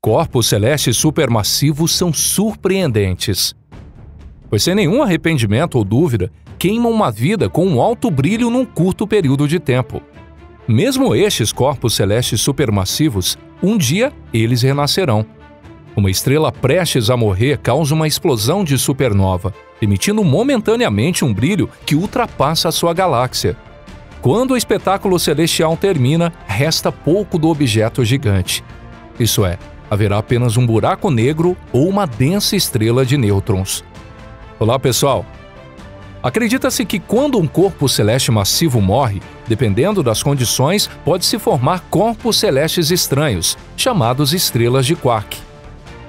Corpos celestes supermassivos são surpreendentes, pois sem nenhum arrependimento ou dúvida, queimam uma vida com um alto brilho num curto período de tempo. Mesmo estes corpos celestes supermassivos, um dia eles renascerão. Uma estrela prestes a morrer causa uma explosão de supernova, emitindo momentaneamente um brilho que ultrapassa a sua galáxia. Quando o espetáculo celestial termina, resta pouco do objeto gigante. Isso é, haverá apenas um buraco negro ou uma densa estrela de nêutrons. Olá, pessoal! Acredita-se que quando um corpo celeste massivo morre, dependendo das condições, pode-se formar corpos celestes estranhos, chamados estrelas de quark.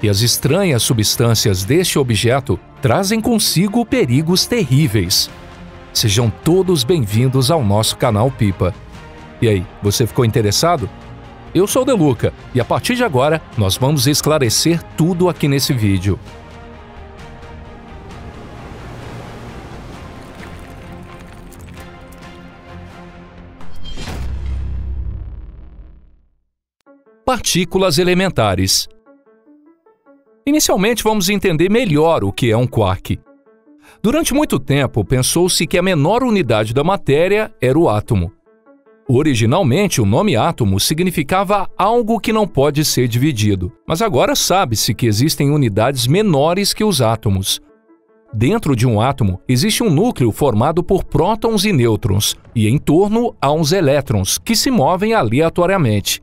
E as estranhas substâncias deste objeto trazem consigo perigos terríveis. Sejam todos bem-vindos ao nosso canal Pipa. E aí, você ficou interessado? Eu sou o Deluca e a partir de agora nós vamos esclarecer tudo aqui nesse vídeo. Partículas elementares. Inicialmente vamos entender melhor o que é um quark. Durante muito tempo pensou-se que a menor unidade da matéria era o átomo. Originalmente, o nome átomo significava algo que não pode ser dividido, mas agora sabe-se que existem unidades menores que os átomos. Dentro de um átomo, existe um núcleo formado por prótons e nêutrons, e em torno há uns elétrons, que se movem aleatoriamente.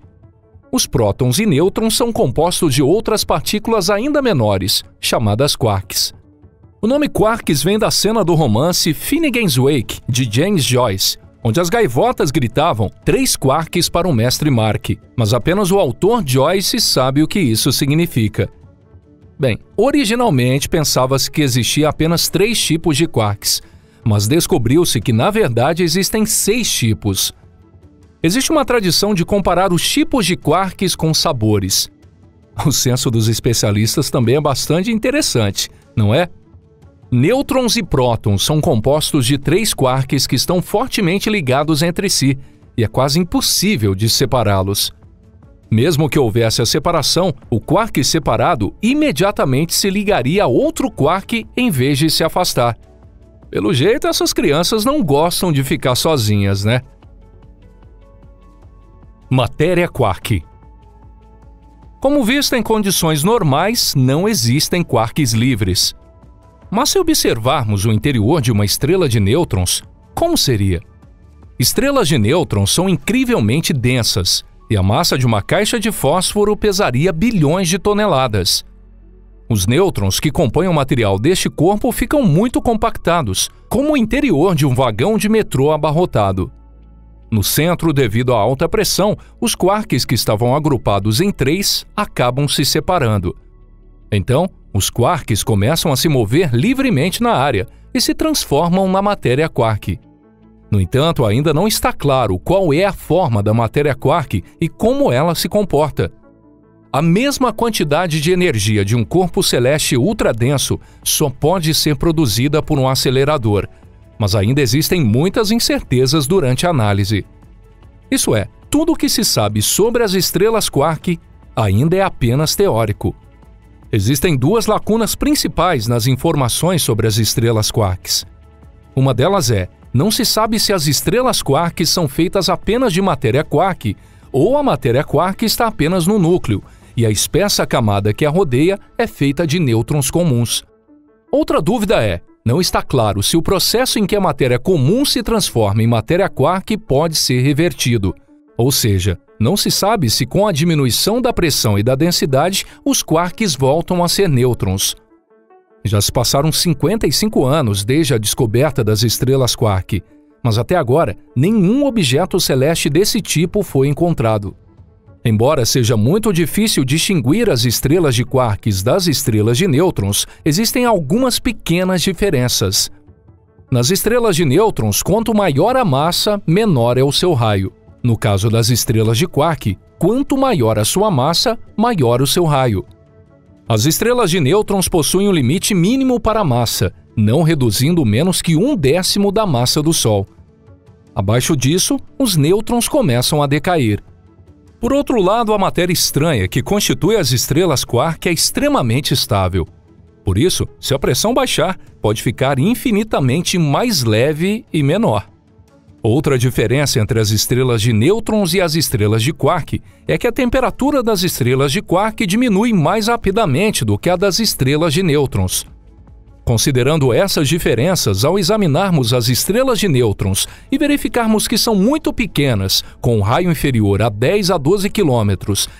Os prótons e nêutrons são compostos de outras partículas ainda menores, chamadas quarks. O nome quarks vem da cena do romance Finnegan's Wake, de James Joyce, onde as gaivotas gritavam 3 quarks para o mestre Mark, mas apenas o autor Joyce sabe o que isso significa. Bem, originalmente pensava-se que existia apenas 3 tipos de quarks, mas descobriu-se que na verdade existem 6 tipos. Existe uma tradição de comparar os tipos de quarks com sabores. O senso dos especialistas também é bastante interessante, não é? Nêutrons e prótons são compostos de 3 quarks que estão fortemente ligados entre si, e é quase impossível de separá-los. Mesmo que houvesse a separação, o quark separado imediatamente se ligaria a outro quark em vez de se afastar. Pelo jeito, essas crianças não gostam de ficar sozinhas, né? Matéria quark. Como visto em condições normais, não existem quarks livres. Mas se observarmos o interior de uma estrela de nêutrons, como seria? Estrelas de nêutrons são incrivelmente densas, e a massa de uma caixa de fósforo pesaria bilhões de toneladas. Os nêutrons que compõem o material deste corpo ficam muito compactados, como o interior de um vagão de metrô abarrotado. No centro, devido à alta pressão, os quarks que estavam agrupados em 3 acabam se separando. Então, os quarks começam a se mover livremente na área e se transformam na matéria quark. No entanto, ainda não está claro qual é a forma da matéria quark e como ela se comporta. A mesma quantidade de energia de um corpo celeste ultradenso só pode ser produzida por um acelerador, mas ainda existem muitas incertezas durante a análise. Isso é, tudo o que se sabe sobre as estrelas quark ainda é apenas teórico. Existem 2 lacunas principais nas informações sobre as estrelas quarks. Uma delas é, não se sabe se as estrelas quark são feitas apenas de matéria quark ou a matéria quark está apenas no núcleo e a espessa camada que a rodeia é feita de nêutrons comuns. Outra dúvida é, não está claro se o processo em que a matéria comum se transforma em matéria quark pode ser revertido. Ou seja, não se sabe se com a diminuição da pressão e da densidade, os quarks voltam a ser nêutrons. Já se passaram 55 anos desde a descoberta das estrelas quark, mas até agora nenhum objeto celeste desse tipo foi encontrado. Embora seja muito difícil distinguir as estrelas de quarks das estrelas de nêutrons, existem algumas pequenas diferenças. Nas estrelas de nêutrons, quanto maior a massa, menor é o seu raio. No caso das estrelas de quark, quanto maior a sua massa, maior o seu raio. As estrelas de nêutrons possuem um limite mínimo para a massa, não reduzindo menos que 1/10 da massa do Sol. Abaixo disso, os nêutrons começam a decair. Por outro lado, a matéria estranha que constitui as estrelas quark é extremamente estável. Por isso, se a pressão baixar, pode ficar infinitamente mais leve e menor. Outra diferença entre as estrelas de nêutrons e as estrelas de quark é que a temperatura das estrelas de quark diminui mais rapidamente do que a das estrelas de nêutrons. Considerando essas diferenças, ao examinarmos as estrelas de nêutrons e verificarmos que são muito pequenas, com um raio inferior a 10 a 12 km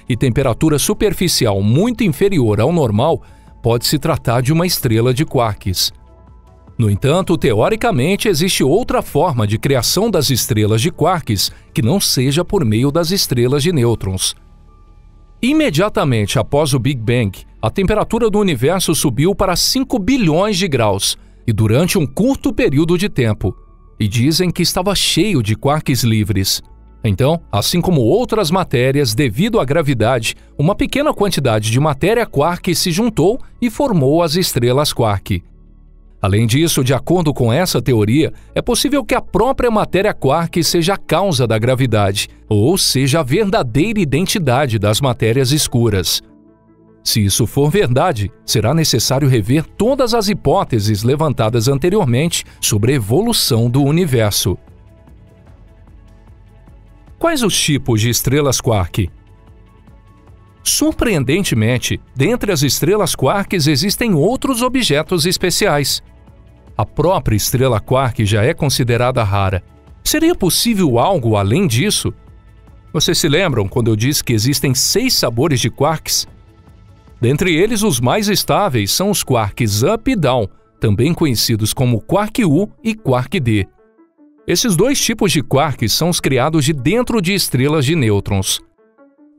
e temperatura superficial muito inferior ao normal, pode-se tratar de uma estrela de quarks. No entanto, teoricamente, existe outra forma de criação das estrelas de quarks que não seja por meio das estrelas de nêutrons. Imediatamente após o Big Bang, a temperatura do universo subiu para 5 bilhões de graus, e durante um curto período de tempo, e dizem que estava cheio de quarks livres. Então, assim como outras matérias, devido à gravidade, uma pequena quantidade de matéria quark se juntou e formou as estrelas quark. Além disso, de acordo com essa teoria, é possível que a própria matéria quark seja a causa da gravidade, ou seja, a verdadeira identidade das matérias escuras. Se isso for verdade, será necessário rever todas as hipóteses levantadas anteriormente sobre a evolução do universo. Quais os tipos de estrelas quark? Surpreendentemente, dentre as estrelas quarks existem outros objetos especiais. A própria estrela quark já é considerada rara. Seria possível algo além disso? Vocês se lembram quando eu disse que existem 6 sabores de quarks? Dentre eles, os mais estáveis são os quarks up e down, também conhecidos como quark U e quark D. Esses dois tipos de quarks são os criados de dentro de estrelas de nêutrons.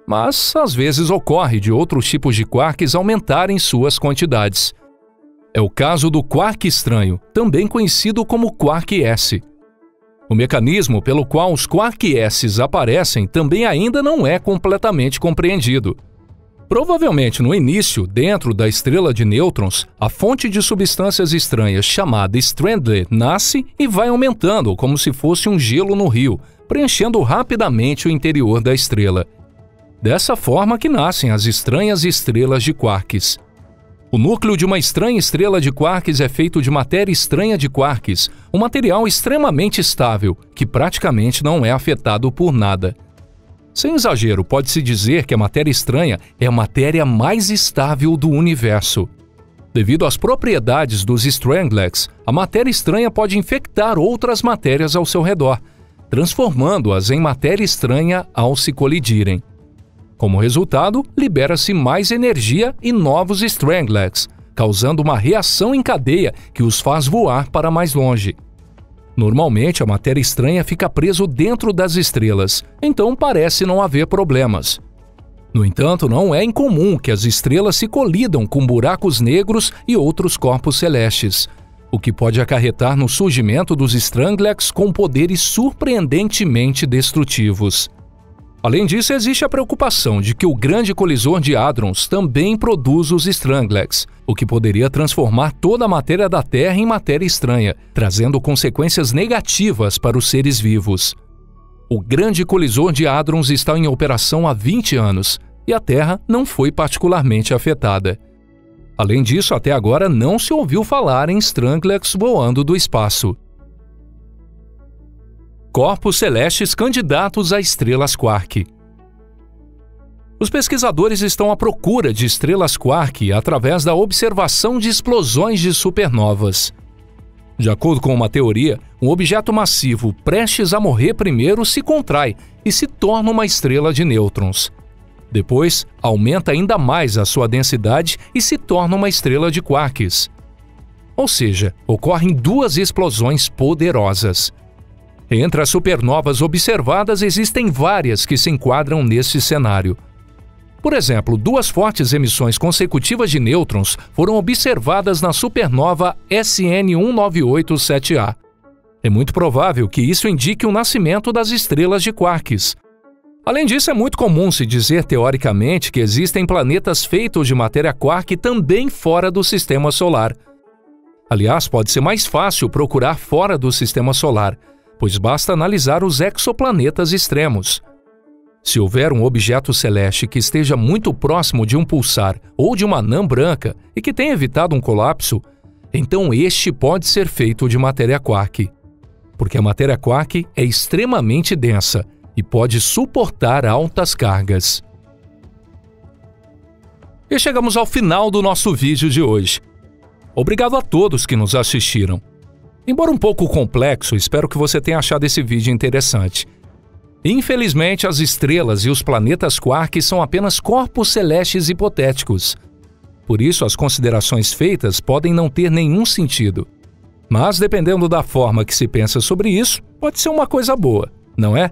Mas, às vezes, ocorre de outros tipos de quarks aumentarem suas quantidades. É o caso do quark estranho, também conhecido como quark S. O mecanismo pelo qual os quark S aparecem também ainda não é completamente compreendido. Provavelmente no início, dentro da estrela de nêutrons, a fonte de substâncias estranhas chamada Strandler nasce e vai aumentando como se fosse um gelo no rio, preenchendo rapidamente o interior da estrela. Dessa forma que nascem as estranhas estrelas de quarks. O núcleo de uma estranha estrela de quarks é feito de matéria estranha de quarks, um material extremamente estável, que praticamente não é afetado por nada. Sem exagero, pode-se dizer que a matéria estranha é a matéria mais estável do universo. Devido às propriedades dos Stranglers, a matéria estranha pode infectar outras matérias ao seu redor, transformando-as em matéria estranha ao se colidirem. Como resultado, libera-se mais energia e novos Stranglers, causando uma reação em cadeia que os faz voar para mais longe. Normalmente, a matéria estranha fica presa dentro das estrelas, então parece não haver problemas. No entanto, não é incomum que as estrelas se colidam com buracos negros e outros corpos celestes, o que pode acarretar no surgimento dos Stranglers com poderes surpreendentemente destrutivos. Além disso, existe a preocupação de que o grande colisor de hadrons também produz os Stranglers, o que poderia transformar toda a matéria da Terra em matéria estranha, trazendo consequências negativas para os seres vivos. O grande colisor de hadrons está em operação há 20 anos, e a Terra não foi particularmente afetada. Além disso, até agora não se ouviu falar em Stranglers voando do espaço. Corpos celestes candidatos a estrelas quark. Os pesquisadores estão à procura de estrelas quark através da observação de explosões de supernovas. De acordo com uma teoria, um objeto massivo prestes a morrer primeiro se contrai e se torna uma estrela de nêutrons. Depois, aumenta ainda mais a sua densidade e se torna uma estrela de quarks. Ou seja, ocorrem duas explosões poderosas. Entre as supernovas observadas, existem várias que se enquadram nesse cenário. Por exemplo, duas fortes emissões consecutivas de nêutrons foram observadas na supernova SN 1987A. É muito provável que isso indique o nascimento das estrelas de quarks. Além disso, é muito comum se dizer teoricamente que existem planetas feitos de matéria quark também fora do Sistema Solar. Aliás, pode ser mais fácil procurar fora do Sistema Solar, pois basta analisar os exoplanetas extremos. Se houver um objeto celeste que esteja muito próximo de um pulsar ou de uma anã branca e que tenha evitado um colapso, então este pode ser feito de matéria quark, porque a matéria quark é extremamente densa e pode suportar altas cargas. E chegamos ao final do nosso vídeo de hoje. Obrigado a todos que nos assistiram. Embora um pouco complexo, espero que você tenha achado esse vídeo interessante. Infelizmente, as estrelas e os planetas quark são apenas corpos celestes hipotéticos. Por isso, as considerações feitas podem não ter nenhum sentido. Mas, dependendo da forma que se pensa sobre isso, pode ser uma coisa boa, não é?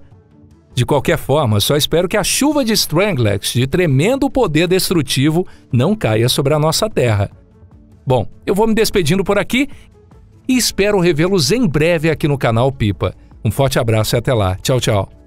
De qualquer forma, só espero que a chuva de Stranglers de tremendo poder destrutivo não caia sobre a nossa Terra. Bom, eu vou me despedindo por aqui e espero revê-los em breve aqui no canal Pipa. Um forte abraço e até lá. Tchau, tchau.